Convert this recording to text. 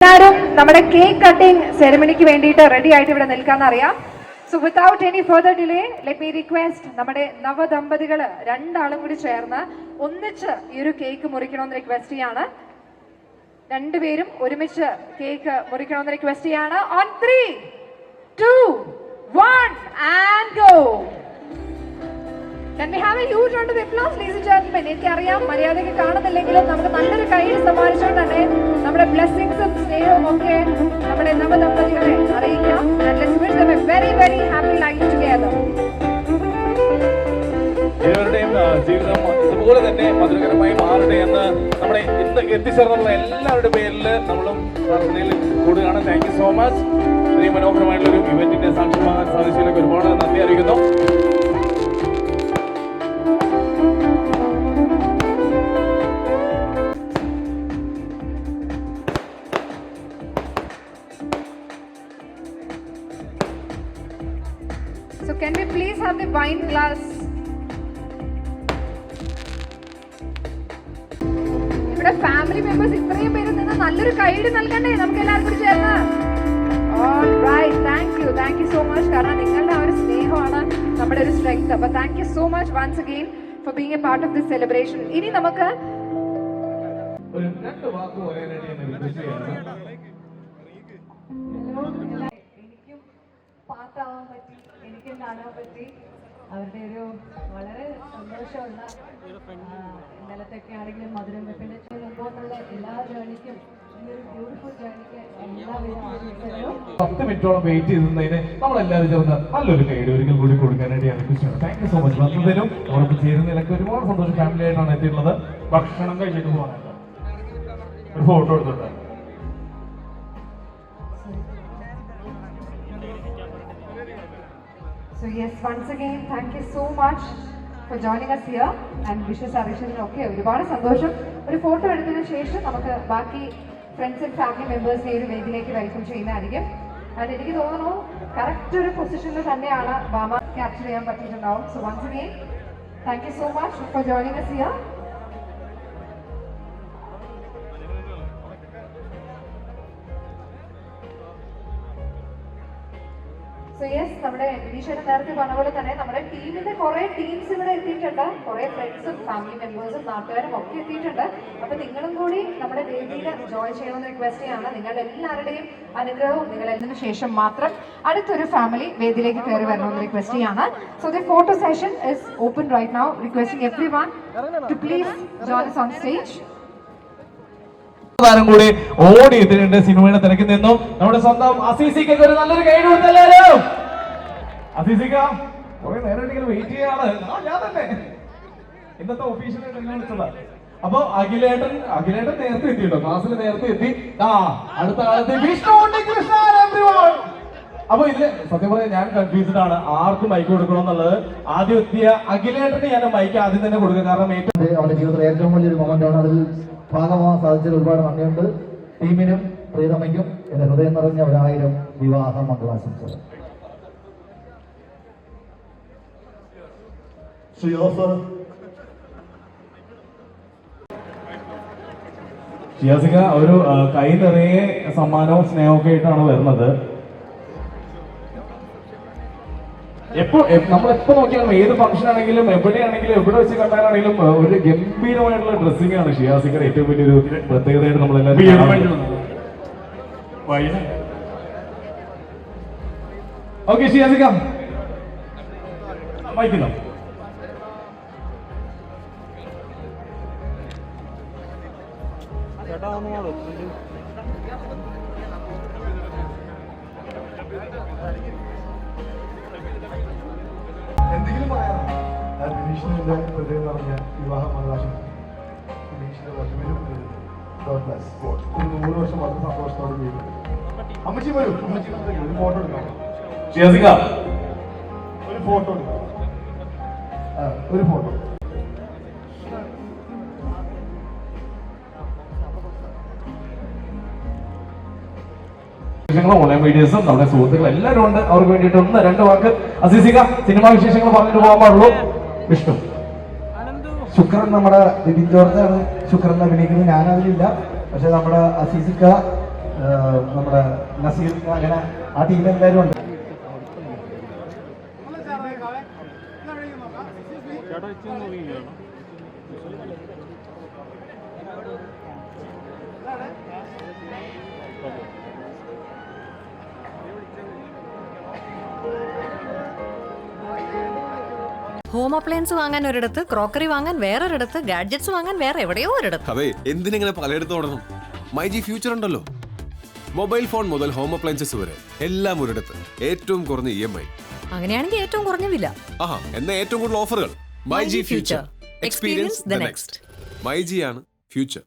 എല്ലാവരും നമ്മുടെ cake cutting സെറമണിക്ക് വേണ്ടിയിട്ട് റെഡി ആയിട്ട് ഇവിടെ നിൽക്കാന്നറിയാം. So without any further delay let me request നമ്മുടെ നവദമ്പതികൾ രണ്ടാളും കൂടി ചേർന്ന് ഒന്നിച്ച് ഈ ഒരു കേക്ക് മുറിക്കണമെന്ന് റിക്വസ്റ്റ് ചെയ്യാണ്. രണ്ടുപേരും ഒരുമിച്ച് കേക്ക് മുറിക്കണമെന്ന് റിക്വസ്റ്റ് ചെയ്യാണ്. On 3, 2, 1 and go. Can we have a huge round of applause, ladies and gentlemen? എനിക്കറിയാം മര്യാദയ്ക്ക് കാണുന്നില്ലെങ്കിലും നമുക്ക് നല്ലൊരു കൈയ്യടി സമ്മാനിച്ചുകൊണ്ട് തന്നെ നമ്മുടെ ബ്ലെസ്സിങ്സും സ്നേഹവും ഒക്കെ നമ്മുടെ നവദമ്പതികളെ അറിയിക്കാം. And let's wish them a very very happy life together. ഇവരുടെയും ജീവിതം ഇതുപോലെ തന്നെ മധുരകരമായി മാറട്ടെ എന്ന് നമ്മുടെ ഇന്ന് എത്തിച്ചേർന്നുള്ള എല്ലാവരുടെ പേരിൽ നമ്മളും പ്രാർത്ഥനയിൽ കൂടുകയാണ്. Thank you so much. ഇത്രയും മനോഹരമായിട്ടുള്ള ഒരു ഇവന്റിന്റെ സാക്ഷ്യമാകാൻ സാധിച്ചതിലേക്ക് ഒരുപാട് നന്ദി അറിയിക്കുന്നു. So can we please have the wine glass? ഇവിടെ ഫാമിലി മെമ്പേഴ്സ് ഇത്രയും പേര് നിന്ന് നല്ലൊരു കൈയ്യടി നൽകണ്ടേ നമുക്ക് എല്ലാവർക്കും കൂടി ചേർന്ന്. Alright, thank you so much. കാരണം നിങ്ങളുടെ ആ ഒരു സ്നേഹമാണ് നമ്മുടെ ഒരു സ്ട്രെങ്ത്. അപ്പൊ thank you so much once again for being a part of this celebration. ഇനി നമുക്ക് ഒരു രണ്ട് വാക്ക് പറയാനായിട്ട് ഞാൻ റിക്വസ്റ്റ് ചെയ്യാണ്. എനിക്കും പാട്ടാവാൻ പറ്റി, എനിക്കും കാണാൻ പറ്റി. അവരുടെ ഒരു വളരെ സന്തോഷമുള്ള ഇന്നലത്തൊക്കെ ആണെങ്കിലും മധുരം വെപ്പിന്റെ മുമ്പോട്ടുള്ള എല്ലാ ജേണിക്കും ഈ ഒരു ബ്യൂട്ടിഫുൾ ജേണിക്ക് എല്ലാവരും 10 മിനിറ്റോളം വെയിറ്റ് ചെയ്തതിന് നമ്മളെല്ലാവരും ചേർന്ന് നല്ലൊരു കൈയ്യടി ഒരിക്കൽ കൂടി കൊടുക്കാനായിട്ട് ഞാൻ റിക്വസ്റ്റ് ചെയ്യണം. Thank you so much. വന്നതിനും അവർക്ക് ചേരുന്നതിലൊക്കെ ഒരുപാട് സന്തോഷം. ഫാമിലി ആയിട്ടാണ് എത്തിയിട്ടുള്ളത്. ഭക്ഷണം കഴിച്ചിട്ട് പോകാനായിട്ട് ഒരു ഫോട്ടോ എടുത്തിട്ട്. So yes, once again, thank you so much for joining us here and wishes Arishan okay. ഒരുപാട് സന്തോഷം. ഒരു ഫോട്ടോ എടുത്തതിന് ശേഷം നമുക്ക് ബാക്കി ഫ്രണ്ട്സ് ആൻഡ് ഫാമിലി മെമ്പേഴ്സിനെ ഒരു വേദിയിലേക്ക് വെൽക്കം ചെയ്യുന്നതായിരിക്കും. ആൻഡ് എനിക്ക് തോന്നുന്നു കറക്റ്റ് ഒരു പൊസിഷനിൽ തന്നെയാണ് ബാമ ക്യാപ്ചർ ചെയ്യാൻ പറ്റിയിട്ടുണ്ടാവും. So once again thank you so much for joining us here. So yes, നമ്മുടെ വിനീഷേട്ടൻ നേരത്തെ പറഞ്ഞ പോലെ തന്നെ നമ്മുടെ ടീമിന്റെ കുറെ ടീംസ് ഇവിടെ എത്തിയിട്ടുണ്ട്. കുറെ ഫ്രണ്ട്സും ഫാമിലി മെമ്പേഴ്സും നാട്ടുകാരും ഒക്കെ എത്തിയിട്ടുണ്ട്. അപ്പൊ നിങ്ങളും കൂടി നമ്മുടെ വേദിയിൽ ജോയിൻ ചെയ്യണമെന്ന് റിക്വസ്റ്റ് ചെയ്യാണ്. നിങ്ങളുടെ എല്ലാവരുടെയും അനുഗ്രഹവും നിങ്ങളതിനു ശേഷം മാത്രം അടുത്തൊരു ഫാമിലി വേദിയിലേക്ക് കയറി വരണമെന്ന് റിക്വസ്റ്റ് ചെയ്യാണ്. So the photo session is open right now. Requesting everyone to please join us on stage. കൂടി ഓടി എത്തിയിട്ടുണ്ട്. സിനിമയുടെ തിരക്കിൽ നിന്നും നമ്മുടെ സ്വന്തം അസീസിക്ക് ഒരു നല്ലൊരു കൈ കൊടുത്തല്ലാരും. അസീസിക്ക കുറെ നേരം ഇങ്ങനെ വെയിറ്റ് ചെയ്യാണ്. ഞാൻ തന്നെ ഇന്നത്തെ ഒഫീഷ്യലായിട്ട് വിളിച്ചതാ. അപ്പൊ അഖിലേട്ടൻ നേരത്തെ എത്തിയിട്ടോ, ക്ലാസ്സിൽ നേരത്തെ എത്തി. അടുത്ത കാലത്ത് അപ്പൊ ഇതില് സത്യം പറയാൻ ഞാൻ കൺഫ്യൂസ്ഡ് ആണ് ആർക്ക് മൈക്ക് കൊടുക്കണം എന്നുള്ളത്. ആദ്യം എത്തിയ അഖിലേട്ടന് ഞാൻ മൈക്ക് ആദ്യം തന്നെ കൊടുക്കുക. കാരണം അവന്റെ ജീവിതത്തിലെ ഏറ്റവും വലിയൊരു മൊമെന്റ് ആണ്. അതിൽ ഭാഗമാകാൻ സാധിച്ചതിൽ ഒരുപാട് നന്ദിയുണ്ട്. ടീമിനും പ്രീതമയ്ക്കും എന്റെ ഹൃദയം നിറഞ്ഞ 1000 വിവാഹ മംഗളാശംസകൾ. ഷിയാസിക ഒരു കൈ നിറയെ സമ്മാനവും സ്നേഹമൊക്കെ ആയിട്ടാണ് വരുന്നത്. നമ്മളെപ്പോ നോക്കിയാലും ഏത് ഫംഗ്ഷൻ ആണെങ്കിലും എവിടെയാണെങ്കിലും എവിടെ വെച്ച് കണ്ടാലാണെങ്കിലും ഒരു ഗംഭീരമായിട്ടുള്ള ഡ്രസ്സിംഗ് ആണ് ഷിയാസിക്കയുടെ ഏറ്റവും വലിയൊരു പ്രത്യേകതയായിട്ട് നമ്മളെല്ലാവരും. ഓക്കെ ഷിയാസിക്ക വായിക്കുന്നു. എന്തെങ്കിലും പറയാറുണ്ട്. ബിനീഷിന്റെ ഹൃദയം നിറഞ്ഞ വിവാഹ മംഗളാശംസ. ബിനീഷിന്റെ വർഷമിലും 100 വർഷം വളരെ സന്തോഷത്തോടെ ജീവിക്കും. അമ്മച്ചി വരും, അമ്മച്ചി ഒരു ഫോട്ടോ എടുക്കാം. ഷിയാസിക്ക ഒരു ഫോട്ടോ എടുക്കാം. ഒരു ഫോട്ടോ. ഓൺലൈൻ മീഡിയസും നമ്മുടെ സുഹൃത്തുക്കൾ എല്ലാവരും ഉണ്ട്. അവർക്ക് വേണ്ടിയിട്ട് 1-2 വാക്ക് അസീസിക സിനിമാ വിശേഷങ്ങൾ പറഞ്ഞിട്ട് പോകാൻ പാടുള്ളൂ. വിഷ്ണു ശുക്രൻ നമ്മുടെ ബിബിൻ ജോർജാണ് ശുക്രൻ അഭിനയിക്കുന്നത്. ഞാൻ അതിലില്ല. പക്ഷെ നമ്മുടെ അസീസിക്ക നമ്മുടെ നസീർ, അങ്ങനെ ആ ടീമിലെല്ലാവരും ഉണ്ട്. ഹോം അപ്ലയൻസ് വാങ്ങാൻ ഒരിടത്ത്, ക്രോക്കറി വാങ്ങാൻ വേറൊരിടത്ത്, ഗാഡ്ജറ്റ്സ് വാങ്ങാൻ വേറെ എവിടെയോ ഒരിടത്ത്. അതെ, എന്തിനിങ്ങനെ പലയിടത്ത് ഓടണം? മൈജി ഫ്യൂച്ചർ ഉണ്ടല്ലോ. മൊബൈൽ ഫോൺ മുതൽ ഹോം അപ്ലയൻസസ് വരെ എല്ലാം ഒരിടത്ത്, ഏറ്റവും കുറഞ്ഞ EMI. അങ്ങനെയാണെങ്കിൽ ഏറ്റവും കുറഞ്ഞ വില. ആഹാ, എന്നാ ഏറ്റവും കൂടുതൽ ഓഫറുകൾ. MyG future, experience the next. MyG ആണ് ഫ്യൂച്ചർ.